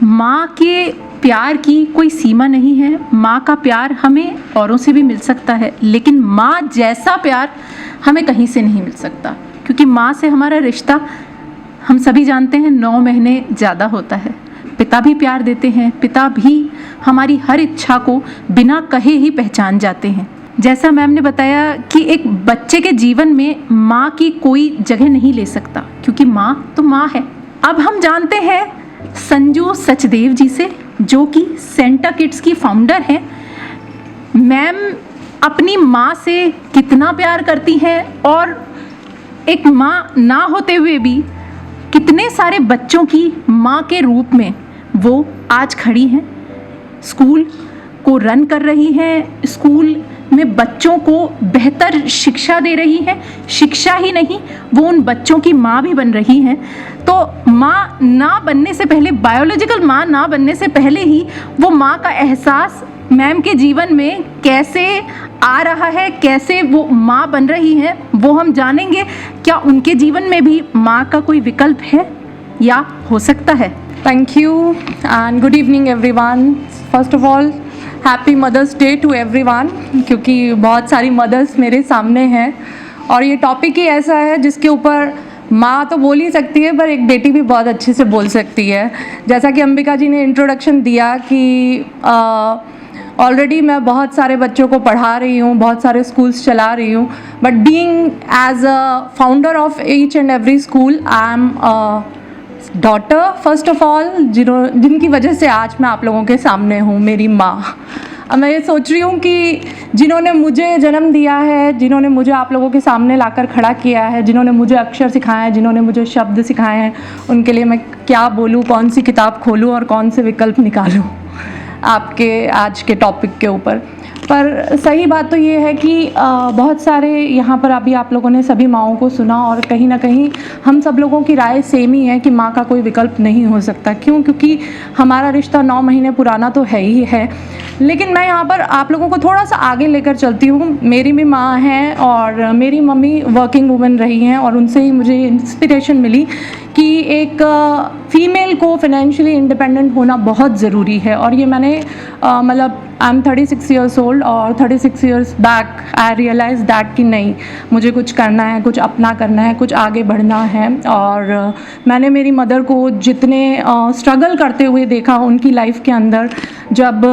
माँ के प्यार की कोई सीमा नहीं है। माँ का प्यार हमें औरों से भी मिल सकता है, लेकिन माँ जैसा प्यार हमें कहीं से नहीं मिल सकता, क्योंकि माँ से हमारा रिश्ता हम सभी जानते हैं 9 महीने ज़्यादा होता है। पिता भी प्यार देते हैं, पिता भी हमारी हर इच्छा को बिना कहे ही पहचान जाते हैं। जैसा मैम ने बताया कि एक बच्चे के जीवन में माँ की कोई जगह नहीं ले सकता, क्योंकि माँ तो माँ है। अब हम जानते हैं संजू सचदेव जी से, जो कि सेंटा किड्स की फाउंडर हैं। मैम अपनी माँ से कितना प्यार करती हैं और एक माँ ना होते हुए भी कितने सारे बच्चों की माँ के रूप में वो आज खड़ी हैं, स्कूल को रन कर रही हैं, स्कूल में बच्चों को बेहतर शिक्षा दे रही हैं। शिक्षा ही नहीं, वो उन बच्चों की माँ भी बन रही हैं। तो माँ ना बनने से पहले, बायोलॉजिकल माँ ना बनने से पहले ही वो माँ का एहसास मैम के जीवन में कैसे आ रहा है, कैसे वो माँ बन रही हैं, वो हम जानेंगे। क्या उनके जीवन में भी माँ का कोई विकल्प है या हो सकता है? Thank you and good evening everyone. First of all, happy mother's day to everyone, क्योंकि बहुत सारी मदर्स मेरे सामने हैं और ये टॉपिक ही ऐसा है जिसके ऊपर माँ तो बोल ही सकती है, पर एक बेटी भी बहुत अच्छे से बोल सकती है। जैसा कि अंबिका जी ने इंट्रोडक्शन दिया कि ऑलरेडी मैं बहुत सारे बच्चों को पढ़ा रही हूँ, बहुत सारे स्कूल्स चला रही हूँ, but being as a founder of each and every school, I am daughter first of all, जिनकी वजह से आज मैं आप लोगों के सामने हूँ, मेरी माँ। अब मैं ये सोच रही हूँ कि जिन्होंने मुझे जन्म दिया है, जिन्होंने मुझे आप लोगों के सामने लाकर खड़ा किया है, जिन्होंने मुझे अक्षर सिखाए हैं, जिन्होंने मुझे शब्द सिखाए हैं, उनके लिए मैं क्या बोलूँ, कौन सी किताब खोलूँ और कौन से विकल्प निकालूँ आपके आज के टॉपिक के ऊपर। पर सही बात तो ये है कि बहुत सारे यहाँ पर अभी आप लोगों ने सभी माँओं को सुना और कहीं ना कहीं हम सब लोगों की राय सेम ही है कि माँ का कोई विकल्प नहीं हो सकता। क्यों? क्योंकि हमारा रिश्ता 9 महीने पुराना तो है ही है। लेकिन मैं यहाँ पर आप लोगों को थोड़ा सा आगे लेकर चलती हूँ। मेरी भी माँ है और मेरी मम्मी वर्किंग वूमेन रही हैं और उनसे ही मुझे इंस्पिरेशन मिली कि एक फ़ीमेल को फाइनेंशियली इंडिपेंडेंट होना बहुत ज़रूरी है। और ये मैंने मतलब आई एम 36 ईयर्स ओल्ड और 36 years back I realize that कि नहीं, मुझे कुछ करना है, कुछ अपना करना है, कुछ आगे बढ़ना है। और मैंने मेरी मदर को जितने स्ट्रगल करते हुए देखा उनकी लाइफ के अंदर, जब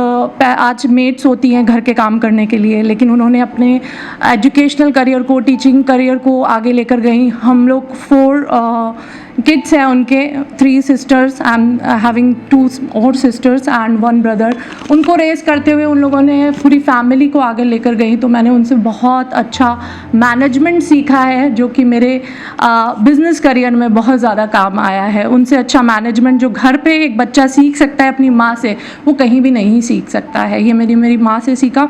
आज मेड्स होती हैं घर के काम करने के लिए, लेकिन उन्होंने अपने एजुकेशनल करियर को, टीचिंग करियर को आगे लेकर गई। हम लोग 4 किड्स हैं उनके, 3 सिस्टर्स, आई एम हैविंग 2 और सिस्टर्स एंड 1 ब्रदर। उनको रेस करते हुए उन लोगों ने पूरी फैमिली को आगे लेकर गई। तो मैंने उनसे बहुत अच्छा मैनेजमेंट सीखा है, जो कि मेरे बिज़नेस करियर में बहुत ज़्यादा काम आया है। उनसे अच्छा मैनेजमेंट जो घर पे एक बच्चा सीख सकता है अपनी माँ से, वो कहीं भी नहीं सीख सकता है। ये मेरी माँ से सीखा।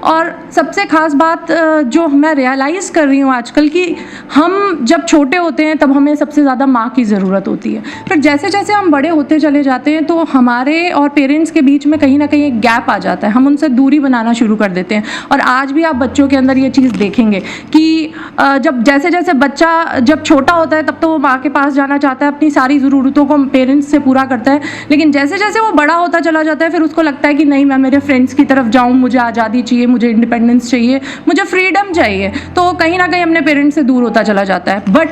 और सबसे ख़ास बात जो मैं रियलाइज़ कर रही हूँ आजकल, कि हम जब छोटे होते हैं तब हमें सबसे ज़्यादा माँ की ज़रूरत होती है। फिर जैसे जैसे हम बड़े होते चले जाते हैं तो हमारे और पेरेंट्स के बीच में कहीं ना कहीं एक गैप आ जाता है, हम उनसे दूरी बनाना शुरू कर देते हैं। और आज भी आप बच्चों के अंदर ये चीज़ देखेंगे कि जब जैसे जैसे बच्चा जब छोटा होता है तब तो वो माँ के पास जाना चाहता है, अपनी सारी ज़रूरतों को पेरेंट्स से पूरा करता है। लेकिन जैसे जैसे वो बड़ा होता चला जाता है फिर उसको लगता है कि नहीं, मैं मेरे फ्रेंड्स की तरफ जाऊँ, मुझे आज़ादी चाहिए, मुझे इंडिपेंडेंस चाहिए, मुझे फ्रीडम चाहिए। तो कहीं ना कहीं अपने पेरेंट्स से दूर होता चला जाता है। बट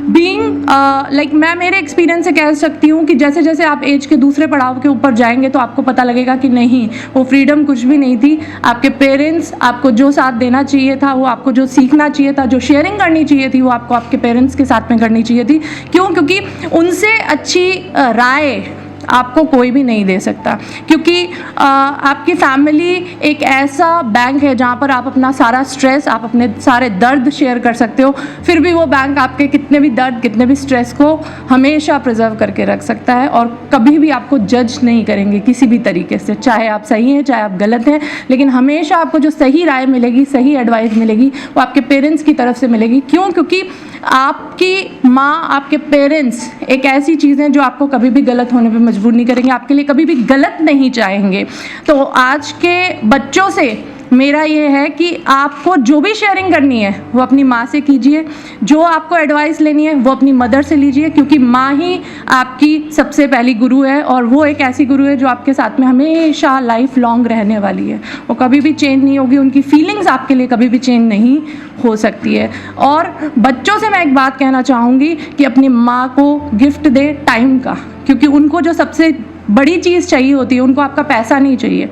बीइंग लाइक मैं मेरे एक्सपीरियंस से कह सकती हूँ कि जैसे जैसे आप एज के दूसरे पड़ाव के ऊपर जाएंगे तो आपको पता लगेगा कि नहीं, वो फ्रीडम कुछ भी नहीं थी। आपके पेरेंट्स आपको जो साथ देना चाहिए था, वो आपको जो सीखना चाहिए था, जो शेयरिंग करनी चाहिए थी, वो आपको आपके पेरेंट्स के साथ में करनी चाहिए थी। क्यों? क्योंकि उनसे अच्छी राय आपको कोई भी नहीं दे सकता। क्योंकि आपकी फैमिली एक ऐसा बैंक है जहाँ पर आप अपना सारा स्ट्रेस, आप अपने सारे दर्द शेयर कर सकते हो। फिर भी वो बैंक आपके कितने भी दर्द, कितने भी स्ट्रेस को हमेशा प्रिजर्व करके रख सकता है और कभी भी आपको जज नहीं करेंगे किसी भी तरीके से, चाहे आप सही हैं चाहे आप गलत हैं। लेकिन हमेशा आपको जो सही राय मिलेगी, सही एडवाइस मिलेगी, वो आपके पेरेंट्स की तरफ से मिलेगी। क्यों? क्योंकि आपकी माँ, आपके पेरेंट्स एक ऐसी चीज़ है जो आपको कभी भी गलत होने पे मजबूर नहीं करेंगे, आपके लिए कभी भी गलत नहीं चाहेंगे। तो आज के बच्चों से मेरा ये है कि आपको जो भी शेयरिंग करनी है वो अपनी माँ से कीजिए, जो आपको एडवाइस लेनी है वो अपनी मदर से लीजिए, क्योंकि माँ ही आपकी सबसे पहली गुरु है और वो एक ऐसी गुरु है जो आपके साथ में हमेशा लाइफ लॉन्ग रहने वाली है। वो कभी भी चेंज नहीं होगी, उनकी फीलिंग्स आपके लिए कभी भी चेंज नहीं हो सकती है। और बच्चों से मैं एक बात कहना चाहूँगी कि अपनी माँ को गिफ्ट दे टाइम का, क्योंकि उनको जो सबसे बड़ी चीज़ चाहिए होती है, उनको आपका पैसा नहीं चाहिए,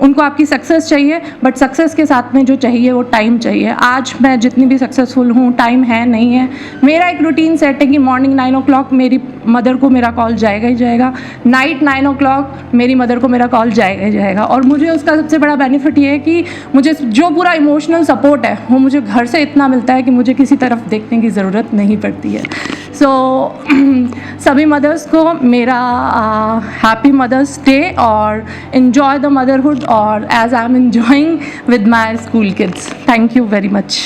उनको आपकी सक्सेस चाहिए, बट सक्सेस के साथ में जो चाहिए वो टाइम चाहिए। आज मैं जितनी भी सक्सेसफुल हूँ, टाइम है नहीं है, मेरा एक रूटीन सेट है कि मॉर्निंग 9 o'clock मेरी मदर को मेरा कॉल जाएगा ही जाएगा, नाइट 9 o'clock मेरी मदर को मेरा कॉल जाएगा ही जाएगा। और मुझे उसका सबसे बड़ा बेनिफिट ये है कि मुझे जो पूरा इमोशनल सपोर्ट है वो मुझे घर से इतना मिलता है कि मुझे किसी तरफ देखने की ज़रूरत नहीं पड़ती है। सो सभी मदर्स को मेरा हैप्पी मदर्स डे और enjoy the motherhood or as I'm enjoying with my school kids. Thank you very much.